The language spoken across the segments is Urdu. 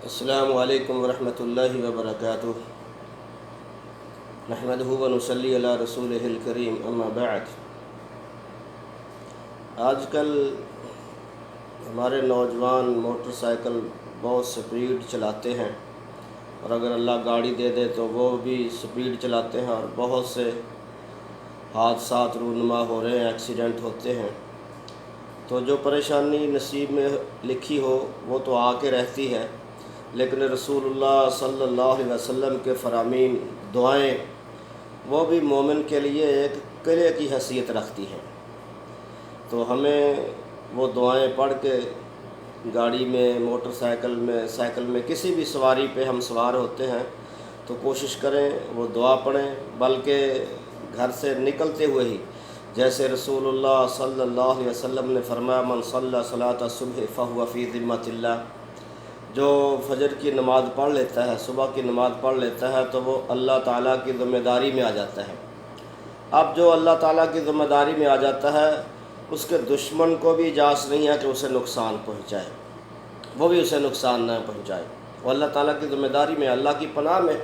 السلام علیکم ورحمۃ اللہ وبرکاتہ۔ نحمدہ و نصلی علی رسولہ الکریم، اما بعد۔ آج کل ہمارے نوجوان موٹر سائیکل بہت سپیڈ چلاتے ہیں، اور اگر اللہ گاڑی دے دے تو وہ بھی سپیڈ چلاتے ہیں، اور بہت سے حادثات رونما ہو رہے ہیں، ایکسیڈنٹ ہوتے ہیں۔ تو جو پریشانی نصیب میں لکھی ہو وہ تو آ کے رہتی ہے، لیکن رسول اللہ صلی اللہ علیہ وسلم کے فرامین دعائیں وہ بھی مومن کے لیے ایک قلعے کی حیثیت رکھتی ہیں۔ تو ہمیں وہ دعائیں پڑھ کے گاڑی میں، موٹر سائیکل میں کسی بھی سواری پہ ہم سوار ہوتے ہیں تو کوشش کریں وہ دعا پڑھیں، بلکہ گھر سے نکلتے ہوئے ہی جیسے رسول اللہ صلی اللہ علیہ وسلم نے فرمایا، من صلی صلاۃ الصبح فہو فی ذمۃ اللہ، جو فجر کی نماز پڑھ لیتا ہے، صبح کی نماز پڑھ لیتا ہے تو وہ اللہ تعالیٰ کی ذمہ داری میں آ جاتا ہے۔ اب جو اللہ تعالیٰ کی ذمہ داری میں آ جاتا ہے، اس کے دشمن کو بھی اجازت نہیں ہے کہ اسے نقصان پہنچائے، وہ بھی اسے نقصان نہ پہنچائے۔ وہ اللہ تعالیٰ کی ذمہ داری میں، اللہ کی پناہ میں۔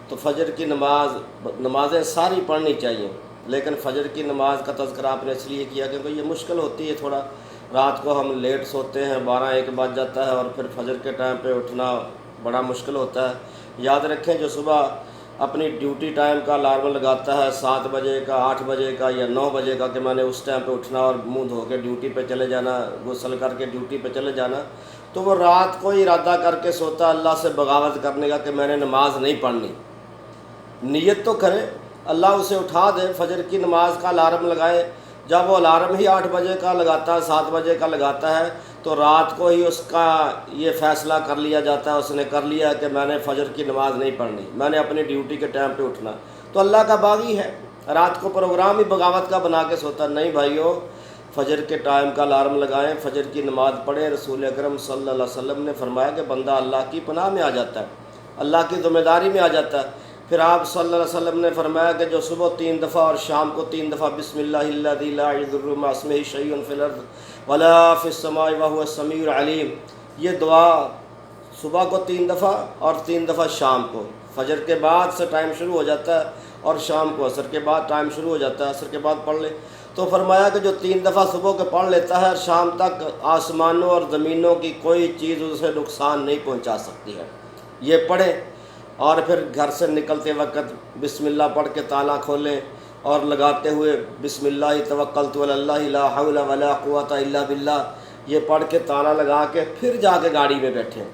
تو فجر کی نمازیں ساری پڑھنی چاہیے، لیکن فجر کی نماز کا تذکرہ آپ نے اس لیے کیا کیونکہ یہ مشکل ہوتی ہے تھوڑا، رات کو ہم لیٹ سوتے ہیں، 12-1 بج جاتا ہے، اور پھر فجر کے ٹائم پہ اٹھنا بڑا مشکل ہوتا ہے۔ یاد رکھیں جو صبح اپنی ڈیوٹی ٹائم کا الارم لگاتا ہے 7 بجے کا، 8 بجے کا یا 9 بجے کا کہ میں نے اس ٹائم پہ اٹھنا اور منہ دھو کے ڈیوٹی پہ چلے جانا، غسل کر کے ڈیوٹی پہ چلے جانا، تو وہ رات کو ارادہ کر کے سوتا اللہ سے بغاوت کرنے کا کہ میں نے نماز نہیں پڑھنی۔ نیت تو کرے، اللہ اسے اٹھا دے، فجر کی نماز کا الارم لگائے۔ جب وہ الارم ہی 8 بجے کا لگاتا ہے، 7 بجے کا لگاتا ہے، تو رات کو ہی اس کا یہ فیصلہ کر لیا جاتا ہے، اس نے کر لیا کہ میں نے فجر کی نماز نہیں پڑھنی، میں نے اپنی ڈیوٹی کے ٹائم پہ اٹھنا۔ تو اللہ کا باغی ہے، رات کو پروگرام ہی بغاوت کا بنا کے سوتا۔ نہیں بھائیو، فجر کے ٹائم کا الارم لگائیں، فجر کی نماز پڑھیں۔ رسول اکرم صلی اللہ علیہ وسلم نے فرمایا کہ بندہ اللہ کی پناہ میں آ جاتا ہے، اللہ کی ذمہ داری میں آ جاتا ہے۔ پھر آپ صلی اللہ علیہ وسلم نے فرمایا کہ جو صبح 3 دفعہ اور شام کو 3 دفعہ بسم اللہ الذی لا یضر مع اسمہ شیء فی الارض ولا فی السماء وهو السمیع العلیم، یہ دعا صبح کو 3 دفعہ اور 3 دفعہ شام کو، فجر کے بعد سے ٹائم شروع ہو جاتا ہے، اور شام کو عصر کے بعد ٹائم شروع ہو جاتا ہے، عصر کے بعد پڑھ لے۔ تو فرمایا کہ جو 3 دفعہ صبح کے پڑھ لیتا ہے، شام تک آسمانوں اور زمینوں کی کوئی چیز اسے نقصان نہیں پہنچا سکتی ہے۔ یہ پڑھیں، اور پھر گھر سے نکلتے وقت بسم اللہ پڑھ کے تالا کھولیں، اور لگاتے ہوئے بسم اللہ توکلت علی اللہ لا حول ولا قوۃ الا باللہ، یہ پڑھ کے تالا لگا کے پھر جا کے گاڑی میں بیٹھیں۔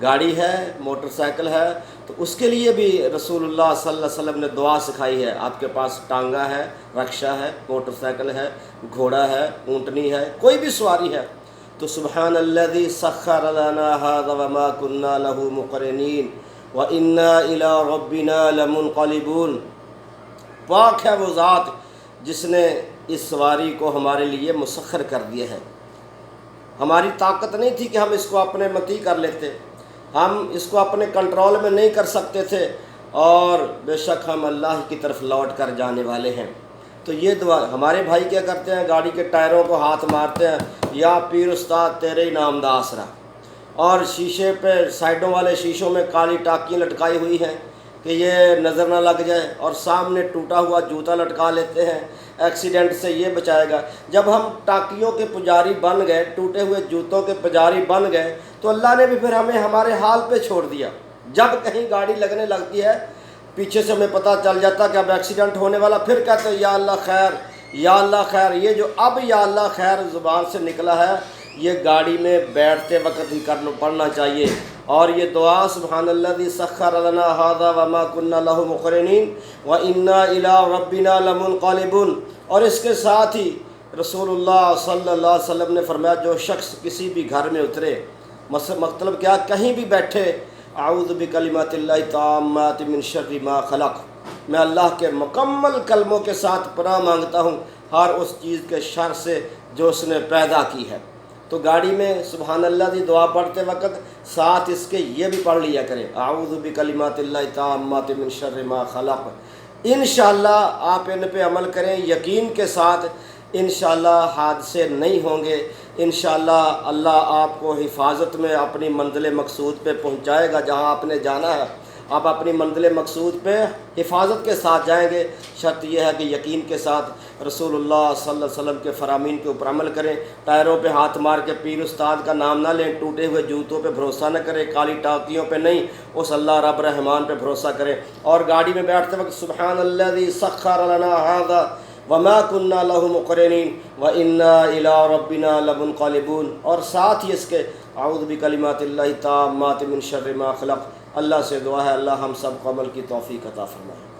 گاڑی ہے، موٹر سائیکل ہے، تو اس کے لیے بھی رسول اللہ صلی اللہ علیہ وسلم نے دعا سکھائی ہے۔ آپ کے پاس ٹانگا ہے، رکشہ ہے، موٹر سائیکل ہے، گھوڑا ہے، اونٹنی ہے، کوئی بھی سواری ہے، تو سبحان الذی سخر لنا ھذا وما كنا له مقرنین وَإِنَّا إِلَىٰ رَبِّنَا لَمُنْقَلِبُونَ، پاک ہے وہ ذات جس نے اس سواری کو ہمارے لیے مسخر کر دیا ہے۔ ہماری طاقت نہیں تھی کہ ہم اس کو اپنے مطیع کر لیتے، ہم اس کو اپنے کنٹرول میں نہیں کر سکتے تھے، اور بے شک ہم اللہ کی طرف لوٹ کر جانے والے ہیں۔ تو یہ دعا ہمارے بھائی کیا کرتے ہیں، گاڑی کے ٹائروں کو ہاتھ مارتے ہیں، یا پیر استاد تیرے ہی نام دا آسرا، اور شیشے پہ سائڈوں والے شیشوں میں کالی ٹاکیاں لٹکائی ہوئی ہیں کہ یہ نظر نہ لگ جائے، اور سامنے ٹوٹا ہوا جوتا لٹکا لیتے ہیں، ایکسیڈنٹ سے یہ بچائے گا۔ جب ہم ٹاکیوں کے پجاری بن گئے، ٹوٹے ہوئے جوتوں کے پجاری بن گئے، تو اللہ نے بھی پھر ہمیں ہمارے حال پہ چھوڑ دیا۔ جب کہیں گاڑی لگنے لگتی ہے، پیچھے سے ہمیں پتہ چل جاتا کہ اب ایکسیڈنٹ ہونے والا، پھر کہتے ہیں یا اللہ خیر، یا اللہ خیر۔ یہ جو اب یا اللہ خیر زبان سے نکلا ہے، یہ گاڑی میں بیٹھتے وقت ہی پڑھنا چاہیے۔ اور یہ دعا سبحان الذی سخر لنا ھذا وما كنا له مقرنین وَإِنَّا إِلَىٰ رَبِّنَا لَمُنْقَلِبُونَ، اور اس کے ساتھ ہی رسول اللہ صلی اللہ علیہ وسلم نے فرمایا جو شخص کسی بھی گھر میں اترے، مطلب کیا، کہیں بھی بیٹھے، اعوذ بکلمات اللہ التامات من شر ما خلق، میں اللہ کے مکمل کلموں کے ساتھ پناہ مانگتا ہوں ہر اس چیز کے شر سے جو اس نے پیدا کی ہے۔ تو گاڑی میں سبحان اللہ دی دعا پڑھتے وقت ساتھ اس کے یہ بھی پڑھ لیا کریں، اعوذ بکلمات اللہ التامات من شر ما خلق۔ انشاءاللہ آپ ان پہ عمل کریں یقین کے ساتھ انشاءاللہ حادثے نہیں ہوں گے، انشاءاللہ اللہ آپ کو حفاظت میں اپنی منزل مقصود پہ پہنچائے گا جہاں آپ نے جانا ہے۔ آپ اپنی منزل مقصود پہ حفاظت کے ساتھ جائیں گے، شرط یہ ہے کہ یقین کے ساتھ رسول اللہ صلی اللہ علیہ وسلم کے فرامین کے اوپر عمل کریں، ٹائروں پہ ہاتھ مار کے پیر استاد کا نام نہ لیں، ٹوٹے ہوئے جوتوں پہ بھروسہ نہ کریں، کالی ٹاکیوں پہ نہیں، اس اللہ رب رحمان پہ بھروسہ کریں، اور گاڑی میں بیٹھتے وقت سبحان الذی سخر لنا ھذا وما كنا له مقرنین وانا الی ربنا لمنقلبون، اور ساتھ ہی اس کے اعوذ بکلمات اللہ التامات من شر ما خلق۔ اللہ سے دعا ہے اللہ ہم سب کو عمل کی توفیق عطا فرمائے۔